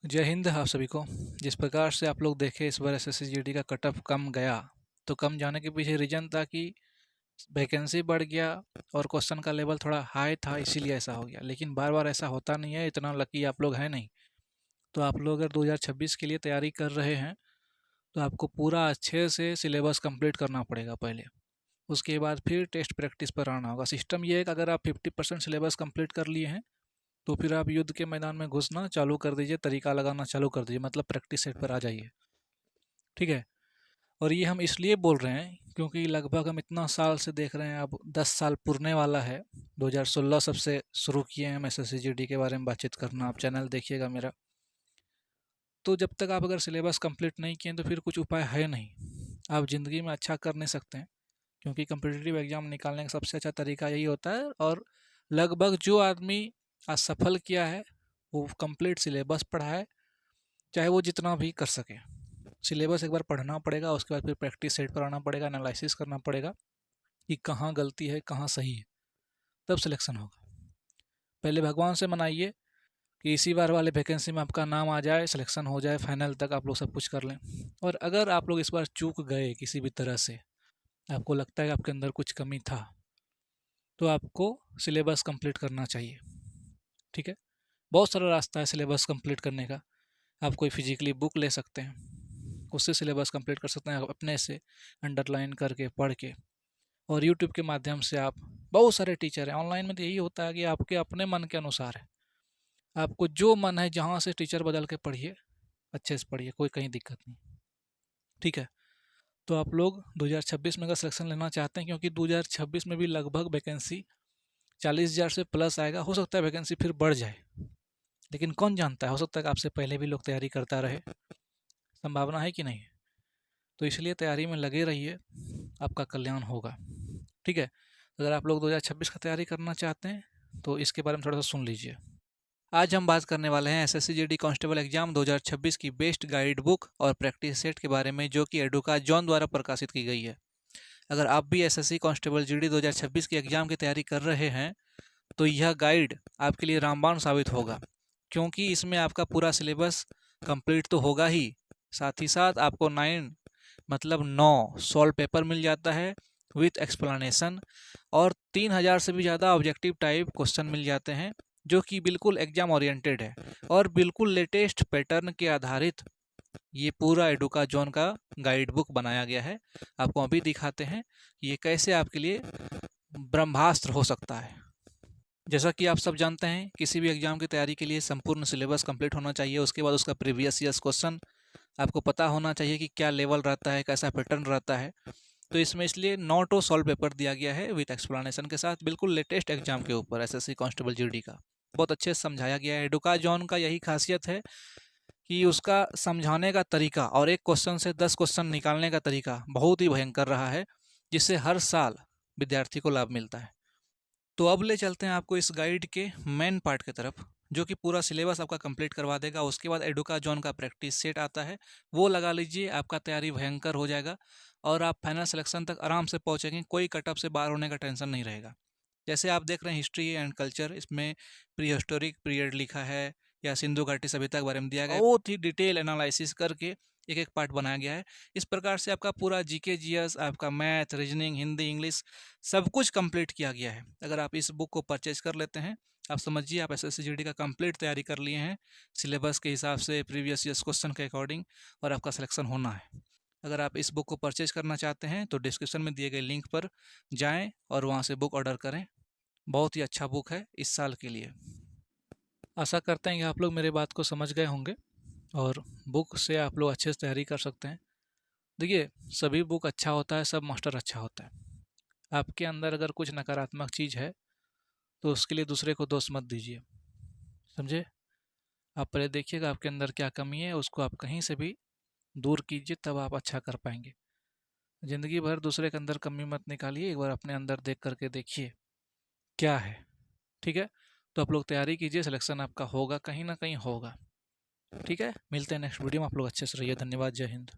जय हिंद आप सभी को। जिस प्रकार से आप लोग देखे इस बार एसएससी का कट ऑफ कम गया, तो कम जाने के पीछे रीजन था कि वैकेंसी बढ़ गया और क्वेश्चन का लेवल थोड़ा हाई था, इसीलिए ऐसा हो गया। लेकिन बार बार ऐसा होता नहीं है, इतना लकी आप लोग हैं नहीं। तो आप लोग अगर 2026 के लिए तैयारी कर रहे हैं तो आपको पूरा अच्छे से सिलेबस कंप्लीट करना पड़ेगा पहले। उसके बाद फिर टेस्ट प्रैक्टिस पर आना होगा। सिस्टम ये है कि अगर आप 50% सिलेबस कंप्लीट कर लिए हैं तो फिर आप युद्ध के मैदान में घुसना चालू कर दीजिए, तरीका लगाना चालू कर दीजिए, मतलब प्रैक्टिस सेट पर आ जाइए। ठीक है। और ये हम इसलिए बोल रहे हैं क्योंकि लगभग हम इतना साल से देख रहे हैं, अब 10 साल पुरने वाला है। 2016 सबसे शुरू किए हैं हम एसएससी के बारे में बातचीत करना। आप चैनल देखिएगा मेरा। तो जब तक आप अगर सिलेबस कंप्लीट नहीं किए तो फिर कुछ उपाय है नहीं। आप ज़िंदगी में अच्छा कर नहीं सकते हैं, क्योंकि कम्पिटिटिव एग्ज़ाम निकालने का सबसे अच्छा तरीका यही होता है। और लगभग जो आदमी असफल किया है वो कंप्लीट सिलेबस पढ़ा है, चाहे वो जितना भी कर सके। सिलेबस एक बार पढ़ना पड़ेगा, उसके बाद फिर प्रैक्टिस सेट पर आना पड़ेगा, एनालिसिस करना पड़ेगा कि कहाँ गलती है कहाँ सही है, तब सिलेक्शन होगा। पहले भगवान से मनाइए कि इसी बार वाले वैकेंसी में आपका नाम आ जाए, सिलेक्शन हो जाए, फाइनल तक आप लोग सब कुछ कर लें। और अगर आप लोग इस बार चूक गए किसी भी तरह से, आपको लगता है कि आपके अंदर कुछ कमी था, तो आपको सिलेबस कंप्लीट करना चाहिए। ठीक है। बहुत सारा रास्ता है सिलेबस कंप्लीट करने का। आप कोई फिजिकली बुक ले सकते हैं, उससे सिलेबस कंप्लीट कर सकते हैं अपने से, अंडरलाइन करके पढ़ के। और यूट्यूब के माध्यम से आप, बहुत सारे टीचर हैं ऑनलाइन में। तो यही होता है कि आपके अपने मन के अनुसार है, आपको जो मन है जहाँ से टीचर बदल के पढ़िए, अच्छे से पढ़िए, कोई कहीं दिक्कत नहीं। ठीक है। तो आप लोग 2026 में अगर सिलेक्शन लेना चाहते हैं, क्योंकि 2026 में भी लगभग वैकेंसी 40,000 से प्लस आएगा। हो सकता है वैकेंसी फिर बढ़ जाए, लेकिन कौन जानता है, हो सकता है कि आपसे पहले भी लोग तैयारी करता रहे। संभावना है कि नहीं। तो इसलिए तैयारी में लगे रहिए, आपका कल्याण होगा। ठीक है। अगर आप लोग 2026 का तैयारी करना चाहते हैं तो इसके बारे में थोड़ा सा सुन लीजिए। आज हम बात करने वाले हैं एसएससी कांस्टेबल एग्जाम 2026 की बेस्ट गाइड बुक और प्रैक्टिस सेट के बारे में, जो कि एडुका जॉन द्वारा प्रकाशित की गई है। अगर आप भी एसएससी कांस्टेबल जीडी 2026 की एग्जाम की तैयारी कर रहे हैं तो यह गाइड आपके लिए रामबाण साबित होगा, क्योंकि इसमें आपका पूरा सिलेबस कंप्लीट तो होगा ही, साथ ही साथ आपको 9 सॉल्व पेपर मिल जाता है विथ एक्सप्लेनेशन। और 3,000 से भी ज़्यादा ऑब्जेक्टिव टाइप क्वेश्चन मिल जाते हैं, जो कि बिल्कुल एग्जाम ओरिएंटेड है और बिल्कुल लेटेस्ट पैटर्न के आधारित ये पूरा एडुका जॉन का गाइड बुक बनाया गया है। आपको अभी दिखाते हैं ये कैसे आपके लिए ब्रह्मास्त्र हो सकता है। जैसा कि आप सब जानते हैं, किसी भी एग्जाम की तैयारी के लिए संपूर्ण सिलेबस कंप्लीट होना चाहिए। उसके बाद उसका प्रीवियस ईयर्स क्वेश्चन आपको पता होना चाहिए कि क्या लेवल रहता है, कैसा पैटर्न रहता है। तो इसमें इसलिए 9 टू सॉल्व पेपर दिया गया है विद एक्सप्लेनेशन के साथ, बिल्कुल लेटेस्ट एग्जाम के ऊपर एसएससी कांस्टेबल जीडी का बहुत अच्छे से समझाया गया है। एडुका जॉन का यही खासियत है कि उसका समझाने का तरीका और एक क्वेश्चन से 10 क्वेश्चन निकालने का तरीका बहुत ही भयंकर रहा है, जिससे हर साल विद्यार्थी को लाभ मिलता है। तो अब ले चलते हैं आपको इस गाइड के मेन पार्ट की तरफ, जो कि पूरा सिलेबस आपका कंप्लीट करवा देगा। उसके बाद एडुका जॉन का प्रैक्टिस सेट आता है, वो लगा लीजिए, आपका तैयारी भयंकर हो जाएगा और आप फाइनल सिलेक्शन तक आराम से पहुंचेंगे। कोई कटअप से बाहर होने का टेंशन नहीं रहेगा। जैसे आप देख रहे हैं हिस्ट्री एंड कल्चर, इसमें प्री हिस्टोरिक पीरियड लिखा है या सिंधु घाटी सभ्यता के बारे में दिया गया है, बहुत ही डिटेल एनालिसिस करके एक एक पार्ट बनाया गया है। इस प्रकार से आपका पूरा जीके जीएस, आपका मैथ, रीजनिंग, हिंदी, इंग्लिश सब कुछ कंप्लीट किया गया है। अगर आप इस बुक को परचेज कर लेते हैं, आप समझिए आप एसएससी जीडी का कंप्लीट तैयारी कर लिए हैं सिलेबस के हिसाब से, प्रीवियस ईयर्स क्वेश्चन के अकॉर्डिंग, और आपका सिलेक्शन होना है। अगर आप इस बुक को परचेज करना चाहते हैं तो डिस्क्रिप्शन में दिए गए लिंक पर जाएं और वहां से बुक ऑर्डर करें। बहुत ही अच्छा बुक है इस साल के लिए। आशा करते हैं कि आप लोग मेरे बात को समझ गए होंगे और बुक से आप लोग अच्छे से तैयारी कर सकते हैं। देखिए, सभी बुक अच्छा होता है, सब मास्टर अच्छा होता है। आपके अंदर अगर कुछ नकारात्मक चीज़ है तो उसके लिए दूसरे को दोष मत दीजिए, समझे। आप पहले देखिएगा आपके अंदर क्या कमी है, उसको आप कहीं से भी दूर कीजिए, तब आप अच्छा कर पाएंगे। ज़िंदगी भर दूसरे के अंदर कमी मत निकालिए, एक बार अपने अंदर देख करके देखिए क्या है। ठीक है। तो आप लोग तैयारी कीजिए, सिलेक्शन आपका होगा, कहीं ना कहीं होगा। ठीक है। मिलते हैं नेक्स्ट वीडियो में। आप लोग अच्छे से रहिए। धन्यवाद। जय हिंद।